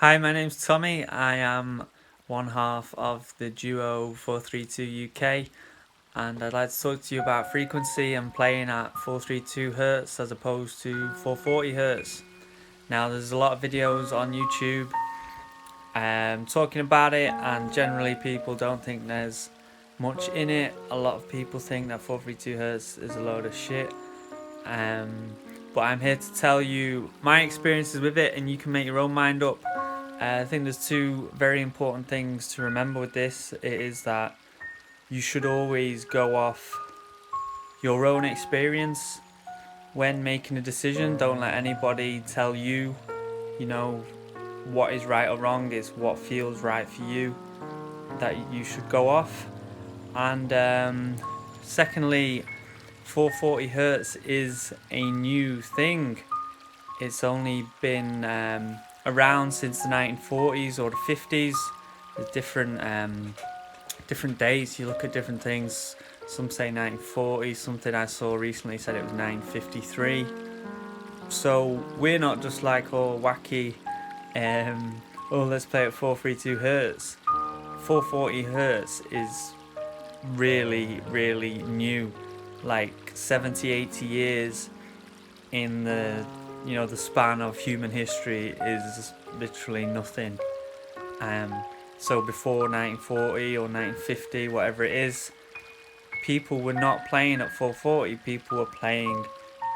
Hi, my name's Tommy. I am one half of the duo 432 UK, and I'd like to talk to you about frequency and playing at 432 Hz as opposed to 440 Hz. Now, there's a lot of videos on YouTube talking about it, and generally, people don't think there's much in it. A lot of people think that 432 Hz is a load of shit. Um, but I'm here to tell you my experiences with it, and you can make your own mind up. I think there's two very important things to remember with this. It is that you should always go off your own experience when making a decision. Don't let anybody tell you, you know, what is right or wrong. It's what feels right for you that you should go off. And secondly, 440 hertz is a new thing. It's only been around since the 1940s or the 50s. There's different dates. You look at different things. Some say 1940. Something I saw recently said it was 953. So we're not just like all wacky. Oh, let's play at 432 hertz. 440 hertz is really new. Like 70, 80 years in the span of human history is literally nothing. So before 1940 or 1950, whatever it is, people were not playing at 440. People were playing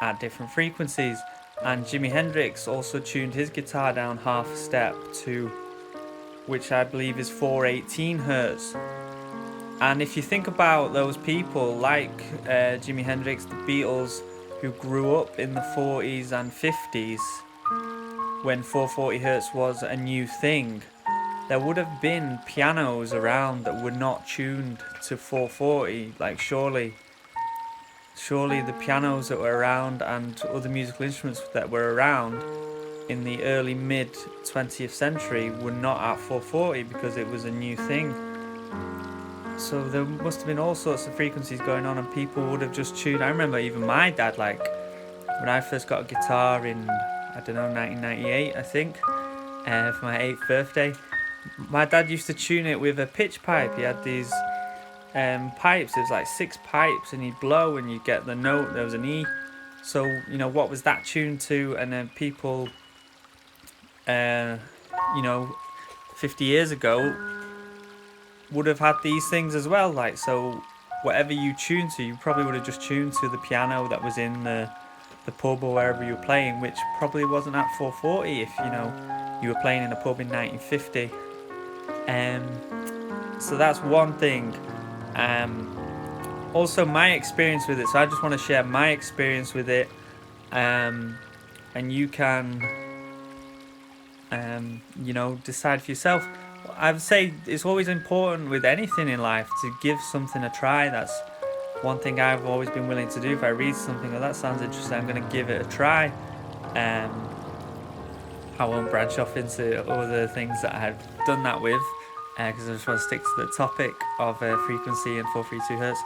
at different frequencies, and Jimi Hendrix also tuned his guitar down half a step to, which I believe is 418 hertz. And if you think about those people like Jimi Hendrix, the Beatles, who grew up in the 40s and 50s when 440 hertz was a new thing, there would have been pianos around that were not tuned to 440. Like surely the pianos that were around and other musical instruments that were around in the early mid 20th century were not at 440 because it was a new thing. So there must have been all sorts of frequencies going on, and people would have just tuned. I remember even my dad, like when I first got a guitar in, I don't know, 1998, I think, for my 8th birthday. My dad used to tune it with a pitch pipe. He had these pipes. It was like 6 pipes, and he'd blow, and you'd get the note. There was an E. So what was that tuned to? And then people, uh, you know, 50 years ago, would have had these things as well. Like so, whatever you tune to, you probably would have just tuned to the piano that was in the pub or wherever you were playing, which probably wasn't at 440 if you were playing in a pub in 1950. So that's one thing. Also, my experience with it. So I just want to share my experience with it, and you can, decide for yourself. I would say it's always important with anything in life to give something a try. That's one thing I've always been willing to do. If I read something, that sounds interesting, I'm going to give it a try. I won't branch off into other things that I've done that with, because I just want to stick to the topic of frequency and 432 hertz.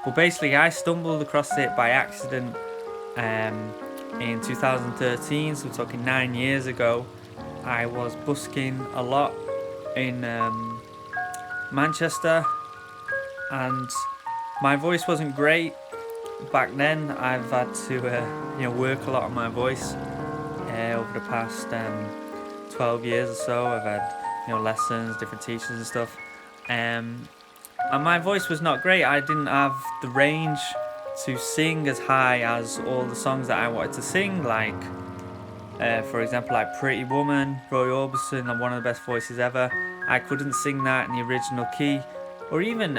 But basically, I stumbled across it by accident in 2013, so we're talking 9 years ago. I was busking a lot in Manchester, and my voice wasn't great back then. I've had to work a lot on my voice over the past 12 years or so. I've had lessons, different teachers and stuff, and my voice was not great. I didn't have the range to sing as high as all the songs that I wanted to sing, like for example, like Pretty Woman, Roy Orbison, and one of the best voices ever. I couldn't sing that in the original key, or even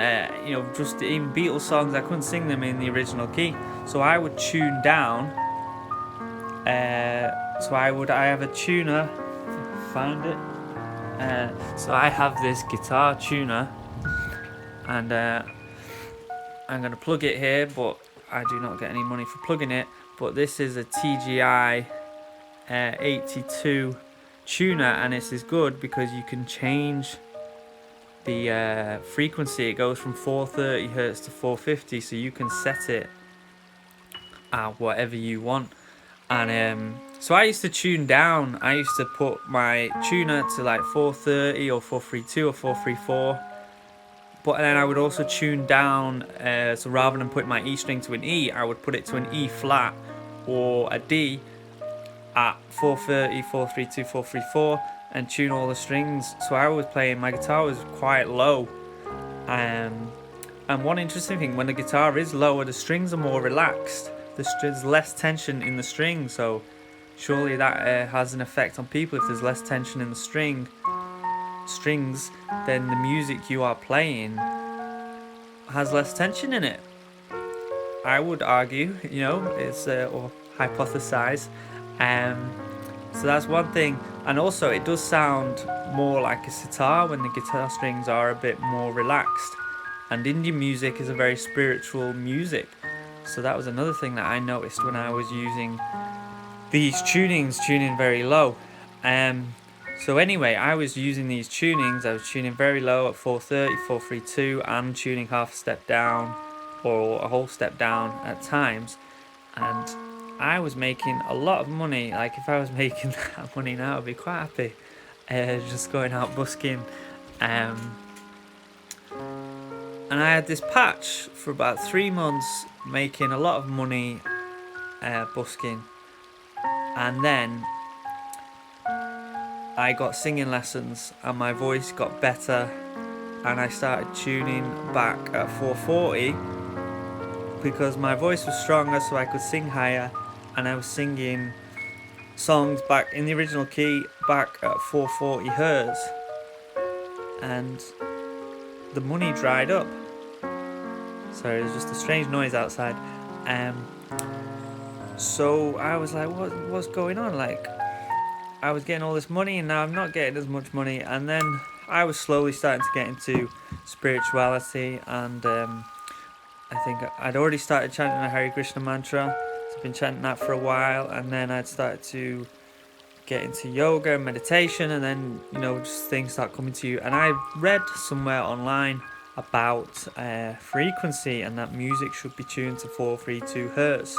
just in Beatles songs, I couldn't sing them in the original key. So I would tune down. I have a tuner. Find it. So I have this guitar tuner, and I'm gonna plug it here, but I do not get any money for plugging it. But this is a TGI 82 tuner, and this is good because you can change the frequency. It goes from 430 hertz to 450, so you can set it at whatever you want. And so I used to tune down. I used to put my tuner to like 430 or 432 or 434. But then I would also tune down, so rather than putting my E string to an E, I would put it to an E flat or a D at 430, 432, 434 and tune all the strings. So I was playing, my guitar was quite low. And one interesting thing, when the guitar is lower, the strings are more relaxed. There's less tension in the string, so surely that has an effect on people. If there's less tension in the strings, then the music you are playing has less tension in it. I would argue, it's or hypothesize. So that's one thing, and also it does sound more like a sitar when the guitar strings are a bit more relaxed. And Indian music is a very spiritual music, so that was another thing that I noticed when I was using these tuning very low. So anyway, I was using these tunings. I was tuning very low at 430, 432, and tuning half a step down or a whole step down at times. And I was making a lot of money. Like if I was making that money now, I'd be quite happy. Just going out busking. And I had this patch for about 3 months, making a lot of money busking. And then I got singing lessons and my voice got better, and I started tuning back at 440 because my voice was stronger, so I could sing higher, and I was singing songs back in the original key back at 440 hertz, and the money dried up. Sorry, there's just a strange noise outside. So I was like, what's going on? Like, I was getting all this money and now I'm not getting as much money. And then I was slowly starting to get into spirituality, and I think I'd already started chanting a Hare Krishna mantra. So I've been chanting that for a while, and then I'd started to get into yoga and meditation, and then just things start coming to you. And I read somewhere online about frequency, and that music should be tuned to 432 hertz.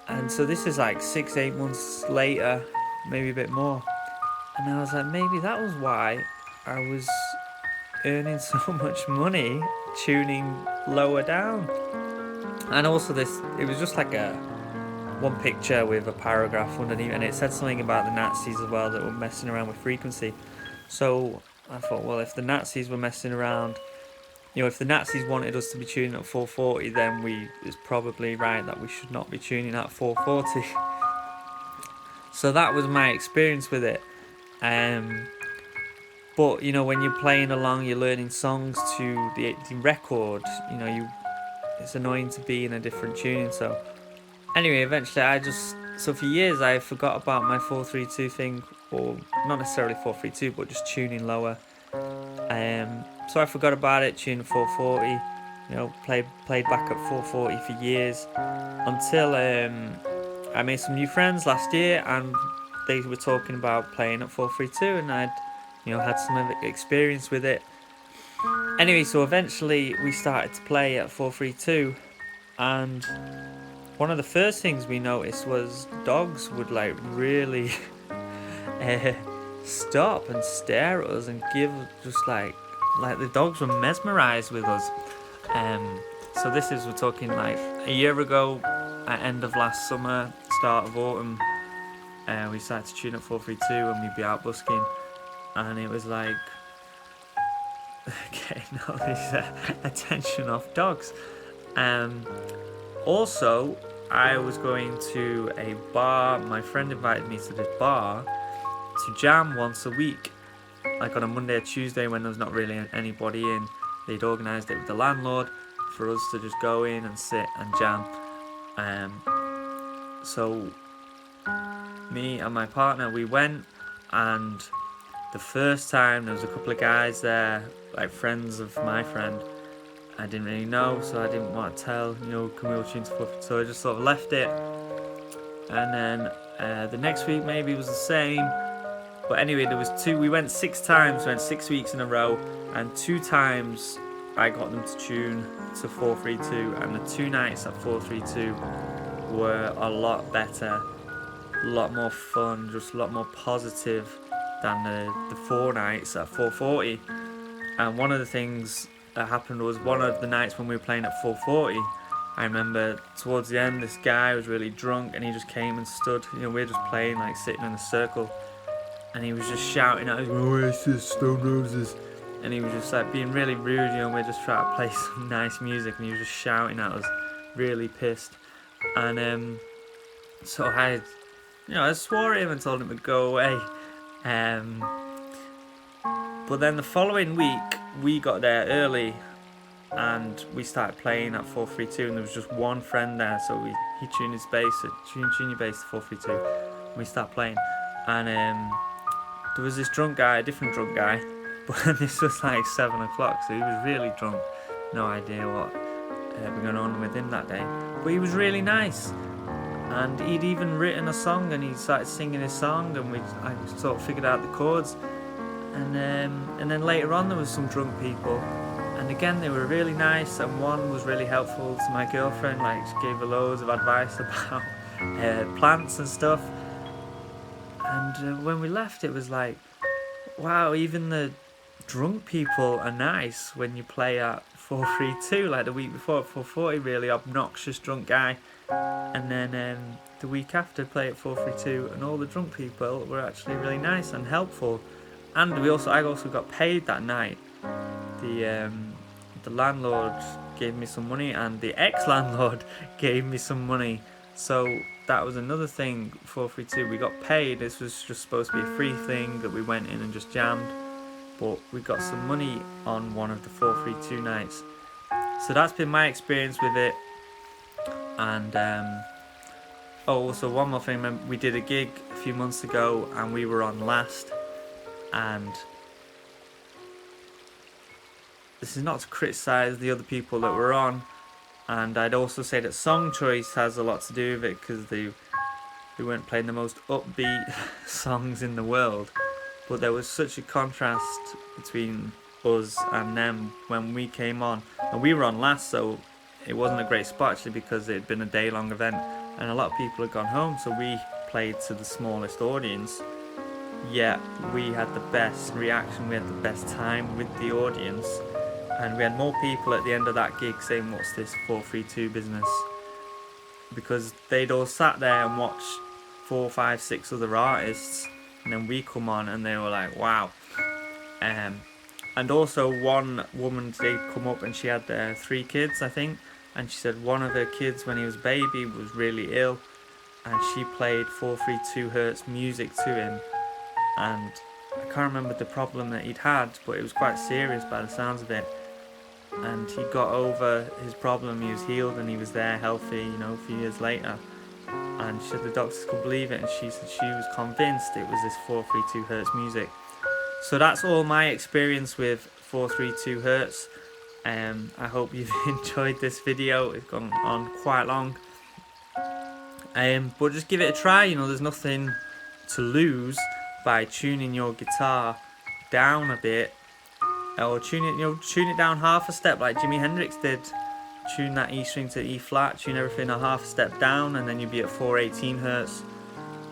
And so this is like 6-8 months later, maybe a bit more, and I was like, maybe that was why I was earning so much money tuning lower down. And also it was just like one picture with a paragraph underneath, and it said something about the Nazis as well that were messing around with frequency. So I thought, well, if the Nazis were messing around, if the Nazis wanted us to be tuning at 440, then it's probably right that we should not be tuning at 440. So that was my experience with it. But when you're playing along, you're learning songs to the record. It's annoying to be in a different tuning. So anyway, eventually so for years I forgot about my 432 thing, or not necessarily 432, but just tuning lower. So I forgot about it, tuned 440, played back at 440 for years, until I made some new friends last year, and they were talking about playing at 432, and I'd had some experience with it. Anyway, so eventually we started to play at 432, and one of the first things we noticed was dogs would like really stop and stare at us and give just like the dogs were mesmerized with us. So we're talking like a year ago, at end of last summer, start of autumn. We started to tune at 432 and we'd be out busking, and it was like getting all this attention off dogs. Also, I was going to a bar. My friend invited me to this bar to jam once a week, like on a Monday or Tuesday when there's not really anybody in. They'd organised it with the landlord for us to just go in and sit and jam. So me and my partner, we went, and the first time there was a couple of guys there, like friends of my friend. I didn't really know, so I didn't want to tell, can we all tune to 432? So I just sort of left it. And then the next week maybe it was the same. But anyway, we went 6 times, we went 6 weeks in a row, and 2 times I got them to tune to 432, and the 2 nights at 432 were a lot better, a lot more fun, just a lot more positive than the 4 nights at 440. And one of the things that happened was one of the nights when we were playing at 440, I remember towards the end this guy was really drunk and he just came and stood, we were just playing, like sitting in a circle, and he was just shouting at us, Oasis, Stone Roses, and he was just like being really rude, we're just trying to play some nice music and he was just shouting at us, really pissed. And so I swore at him and told him to go away. But then the following week we got there early and we started playing at 432, and there was just one friend there, so he tuned his bass, tuned bass to 432, and we started playing. And there was this drunk guy, a different drunk guy, but this was like 7 o'clock, so he was really drunk, no idea what was going on with him that day, but he was really nice, and he'd even written a song, and he started singing his song, and I sort of figured out the chords, and then later on there was some drunk people. And again, they were really nice, and one was really helpful to my girlfriend, like she gave her loads of advice about plants and stuff. And when we left, it was like, wow, even the drunk people are nice when you play at 432, like the week before at 440, really obnoxious drunk guy. And then the week after, play at 432, and all the drunk people were actually really nice and helpful. And I also got paid that night. The landlord gave me some money, and the ex-landlord gave me some money, so that was another thing. 432, we got paid. This was just supposed to be a free thing that we went in and just jammed, but we got some money on one of the 432 nights. So that's been my experience with it. And also one more thing, we did a gig a few months ago and we were on last, and this is not to criticise the other people that were on, and I'd also say that song choice has a lot to do with it, because they weren't playing the most upbeat songs in the world, but there was such a contrast between us and them when we came on, and we were on last, so it wasn't a great spot actually, because it had been a day-long event and a lot of people had gone home, so we played to the smallest audience, yet we had the best reaction, we had the best time with the audience. And we had more people at the end of that gig saying, what's this 432 business? Because they'd all sat there and watched 4, 5, 6 other artists, and then we come on and they were like, wow. And also one woman did come up and she had 3 kids, I think, and she said one of her kids when he was a baby was really ill, and she played 432 Hertz music to him, and I can't remember the problem that he'd had, but it was quite serious by the sounds of it. And he got over his problem, he was healed, and he was there healthy, a few years later. And she said the doctors couldn't believe it, and she said she was convinced it was this 432 Hertz music. So that's all my experience with 432 Hertz. I hope you've enjoyed this video. It's gone on quite long. But just give it a try, there's nothing to lose by tuning your guitar down a bit, or tune it down half a step like Jimi Hendrix did. Tune that E string to E flat, tune everything a half step down, and then you'd be at 418 Hertz.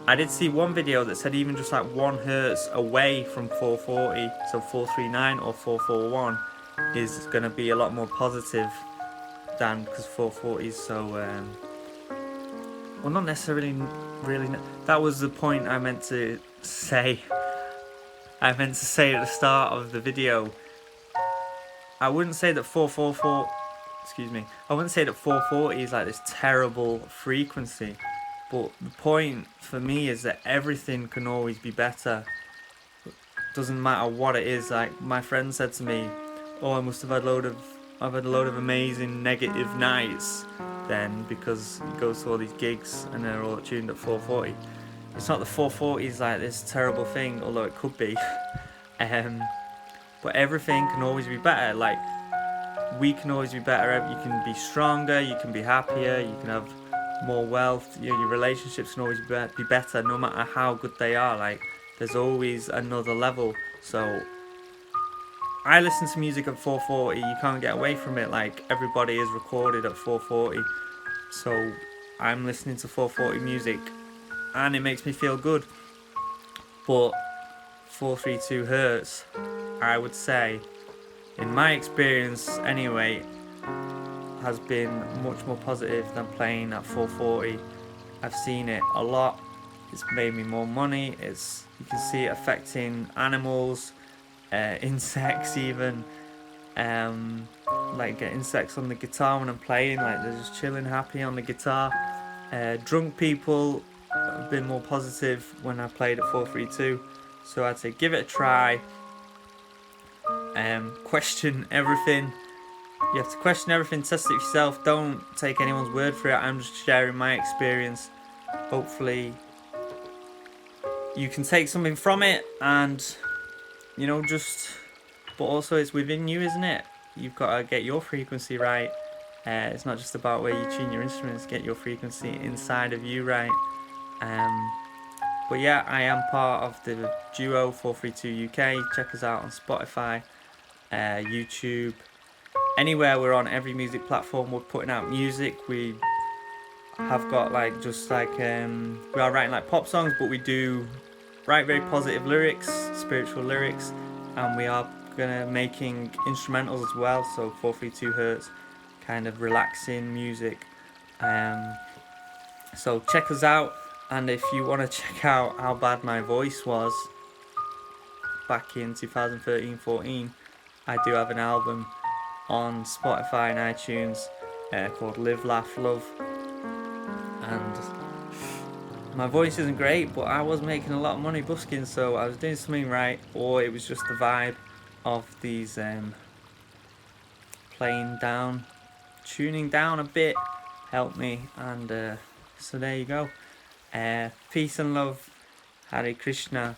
I did see one video that said even just like 1 Hertz away from 440, so 439 or 441 is going to be a lot more positive than, because 440 is so well, not necessarily really. That was the point I meant to say. I meant to say at the start of the video. I wouldn't say that 444. I wouldn't say that 440 is like this terrible frequency, but the point for me is that everything can always be better. Doesn't matter what it is. Like my friend said to me, "Oh, I must have had I've had a load of amazing negative nights then, because he goes to all these gigs and they're all tuned at 440." It's not the 440 is like this terrible thing, although it could be. But everything can always be better. Like we can always be better. You can be stronger, you can be happier, you can have more wealth, your relationships can always be better, no matter how good they are. Like there's always another level. So I listen to music at 440, you can't get away from it. Like everybody is recorded at 440, so I'm listening to 440 music and it makes me feel good. But 432 hertz, I would say, in my experience anyway, has been much more positive than playing at 440. I've seen it a lot. It's made me more money. You can see it affecting animals, insects even. Like get insects on the guitar when I'm playing, like they're just chilling happy on the guitar. Drunk people have been more positive when I played at 432, so I'd say give it a try. Question everything. You have to question everything, test it yourself, don't take anyone's word for it. I'm just sharing my experience. Hopefully you can take something from it, and but also it's within you, isn't it? You've got to get your frequency right. It's not just about where you tune your instruments, get your frequency inside of you right. But yeah, I am part of the duo 432 UK. Check us out on Spotify, YouTube, anywhere. We're on every music platform. We're putting out music. We have got we are writing like pop songs, but we do write very positive lyrics, spiritual lyrics, and we are gonna making instrumentals as well. So 432 hertz, kind of relaxing music. So check us out, and if you want to check out how bad my voice was back in 2013-14, I do have an album on Spotify and iTunes called Live, Laugh, Love, and my voice isn't great, but I was making a lot of money busking, so I was doing something right, or it was just the vibe of these playing down, tuning down a bit helped me, and so there you go. Peace and love, Hare Krishna,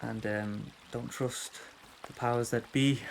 and don't trust the powers that be.